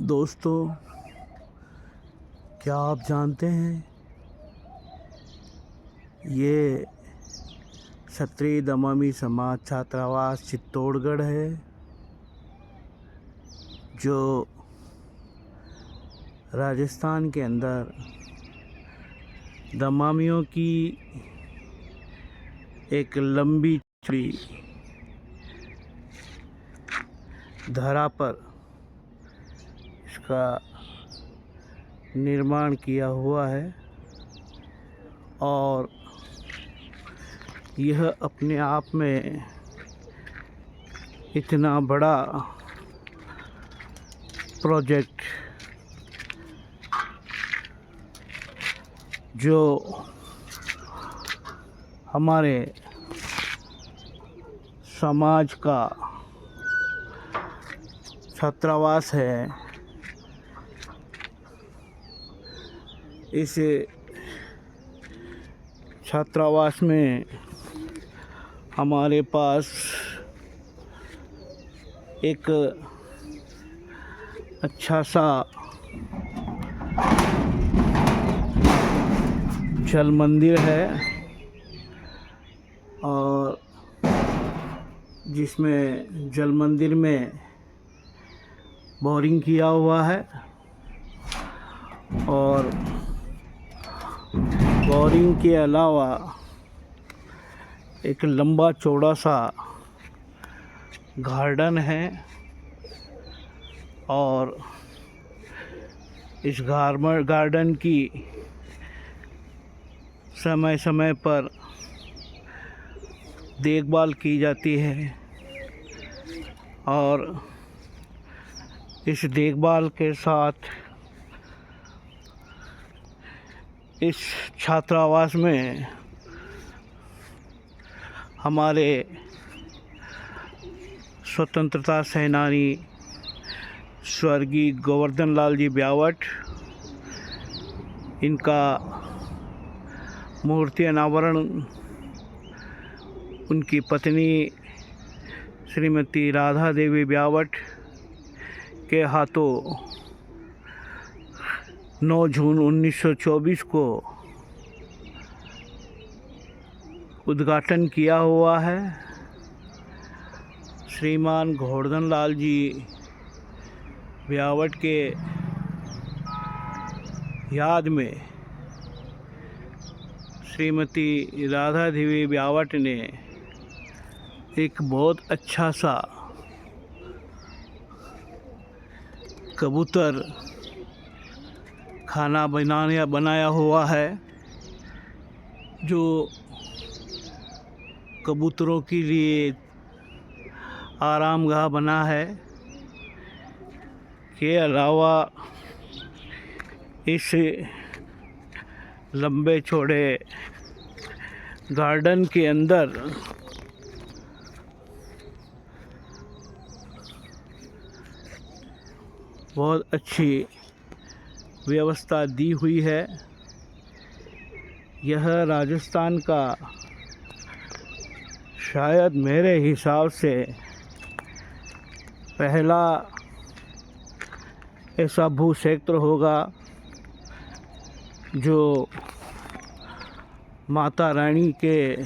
दोस्तों, क्या आप जानते हैं ये क्षत्रिय दमामी समाज छात्रावास चित्तौड़गढ़ है, जो राजस्थान के अंदर दमामियों की एक लंबी चौड़ी धरा पर इसका निर्माण किया हुआ है और यह अपने आप में इतना बड़ा प्रोजेक्ट जो हमारे समाज का छात्रावास है, इस छात्रावास में हमारे पास एक अच्छा सा जल मंदिर है और जिसमें जल मंदिर में बोरिंग किया हुआ है और बोरिंग के अलावा एक लंबा चौड़ा सा गार्डन है और इस गार्डन की समय समय पर देखभाल की जाती है और इस देखभाल के साथ इस छात्रावास में हमारे स्वतंत्रता सेनानी स्वर्गीय गोवर्धन लाल जी ब्यावट, इनका मूर्ति अनावरण उनकी पत्नी श्रीमती राधा देवी ब्यावट के हाथों 9 जून 1924 को उद्घाटन किया हुआ है। श्रीमान गोवर्धन लाल जी ब्यावट के याद में श्रीमती राधा देवी ब्यावट ने एक बहुत अच्छा सा कबूतर खाना बनाया हुआ है, जो कबूतरों के लिए आरामगाह बना है। के अलावा इस लंबे चौड़े गार्डन के अंदर बहुत अच्छी व्यवस्था दी हुई है। यह राजस्थान का शायद मेरे हिसाब से पहला ऐसा भू क्षेत्र होगा जो माता रानी के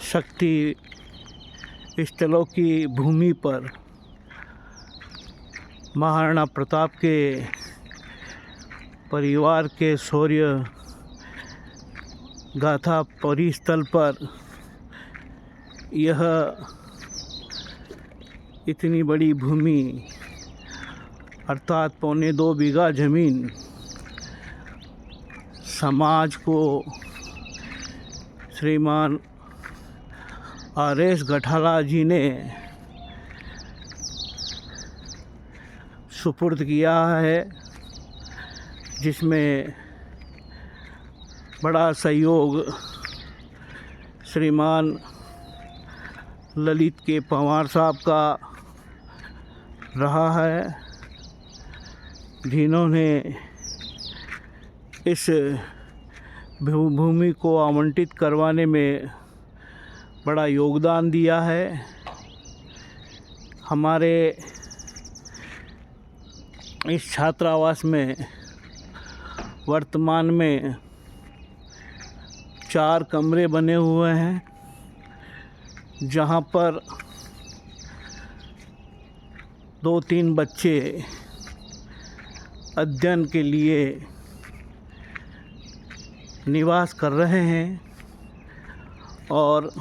शक्ति स्थलों की भूमि पर महाराणा प्रताप के परिवार के शौर्य गाथा परिस्थल पर यह इतनी बड़ी भूमि अर्थात 2.25 बीघा ज़मीन समाज को श्रीमान आर.एस. गठाला जी ने सुपुर्द किया है, जिसमें बड़ा सहयोग श्रीमान ललित के पवार साहब का रहा है, जिन्होंने इस भूमि को आवंटित करवाने में बड़ा योगदान दिया है। हमारे इस छात्रावास में वर्तमान में 4 कमरे बने हुए हैं, जहाँ पर 2-3 बच्चे अध्ययन के लिए निवास कर रहे हैं। और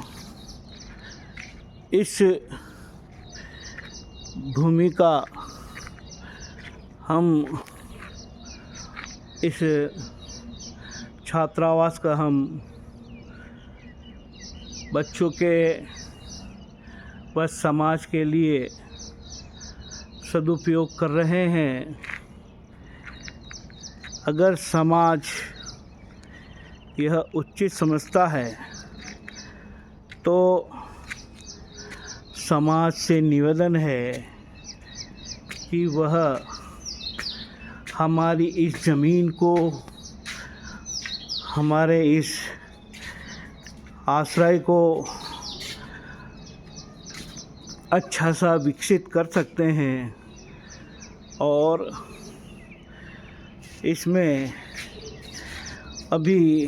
इस भूमि का हम इस छात्रावास का हम बच्चों के व समाज के लिए सदुपयोग कर रहे हैं। अगर समाज यह उचित समझता है तो समाज से निवेदन है कि वह हमारी इस ज़मीन को, हमारे इस आश्रय को अच्छा सा विकसित कर सकते हैं और इसमें अभी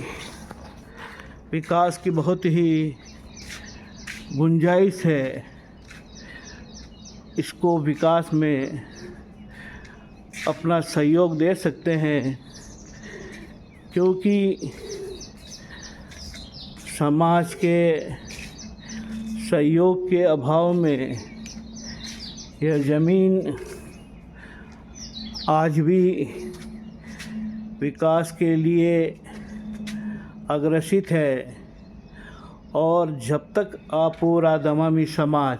विकास की बहुत ही गुंजाइश है। इसको विकास में अपना सहयोग दे सकते हैं, क्योंकि समाज के सहयोग के अभाव में यह ज़मीन आज भी विकास के लिए अग्रसित है। और जब तक पूरा दमामी समाज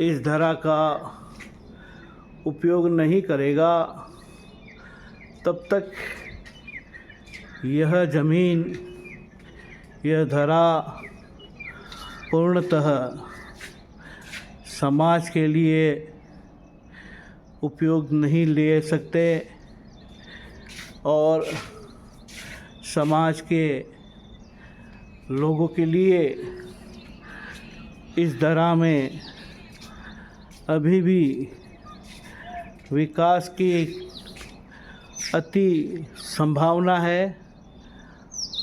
इस धरा का उपयोग नहीं करेगा, तब तक यह ज़मीन, यह धरा पूर्णतः समाज के लिए उपयोग नहीं ले सकते और समाज के लोगों के लिए इस धरा में अभी भी विकास की अति संभावना है।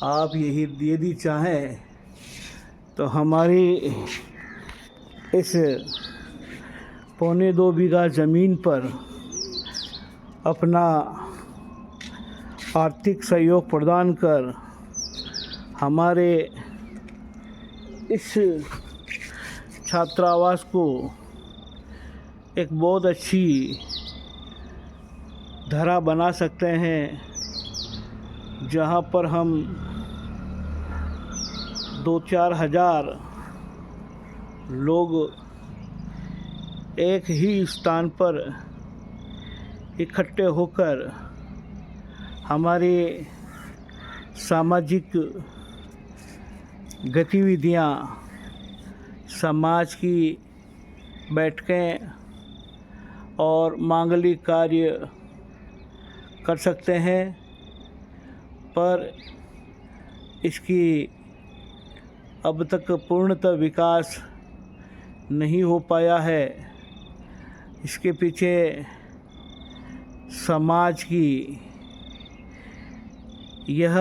आप यदि चाहें तो हमारी इस 1.25 बीघा ज़मीन पर अपना आर्थिक सहयोग प्रदान कर हमारे इस छात्रावास को एक बहुत अच्छी धरा बना सकते हैं, जहाँ पर हम 2-4 हज़ार लोग एक ही स्थान पर इकट्ठे होकर हमारी सामाजिक गतिविधियाँ, समाज की बैठकें और मांगलिक कार्य कर सकते हैं। पर इसकी अब तक पूर्णतः विकास नहीं हो पाया है। इसके पीछे समाज की यह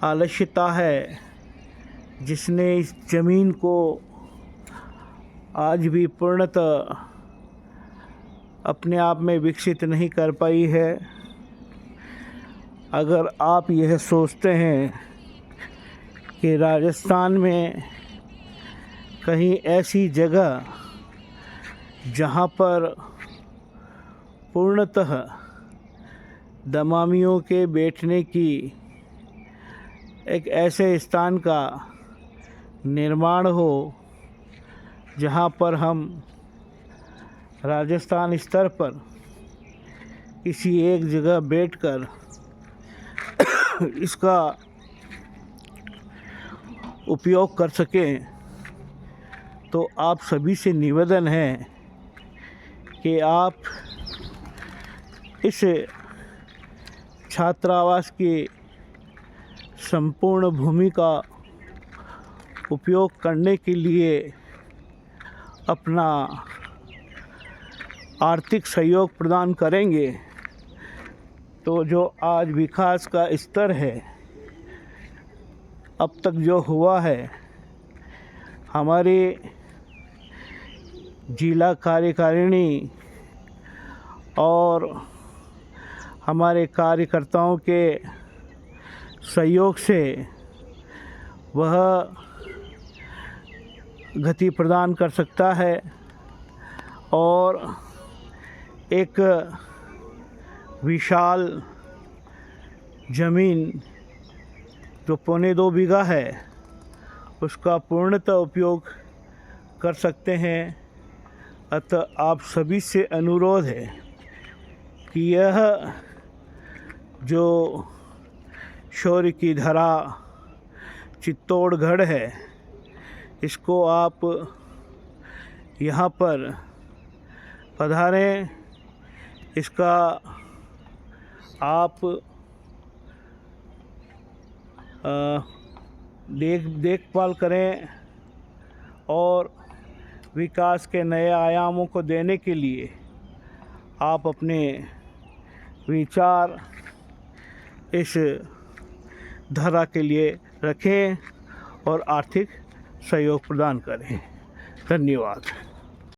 आलस्यता है, जिसने इस ज़मीन को आज भी पूर्णतः अपने आप में विकसित नहीं कर पाई है। अगर आप यह सोचते हैं कि राजस्थान में कहीं ऐसी जगह जहाँ पर पूर्णतः दमामियों के बैठने की एक ऐसे स्थान का निर्माण हो, जहाँ पर हम राजस्थान स्तर पर किसी एक जगह बैठकर इसका उपयोग कर सकें, तो आप सभी से निवेदन है कि आप इस छात्रावास की संपूर्ण भूमि का उपयोग करने के लिए अपना आर्थिक सहयोग प्रदान करेंगे तो जो आज विकास का स्तर है, अब तक जो हुआ है, हमारी जिला कार्यकारिणी और हमारे कार्यकर्ताओं के सहयोग से वह गति प्रदान कर सकता है और एक विशाल ज़मीन जो 1.25 बीघा है उसका पूर्णतः उपयोग कर सकते हैं। अतः आप सभी से अनुरोध है कि यह जो शौर्य की धरा चित्तौड़गढ़ है, इसको आप यहाँ पर पधारें, इसका आप देखभाल करें और विकास के नए आयामों को देने के लिए आप अपने विचार इस धरा के लिए रखें और आर्थिक सहयोग प्रदान करें। धन्यवाद।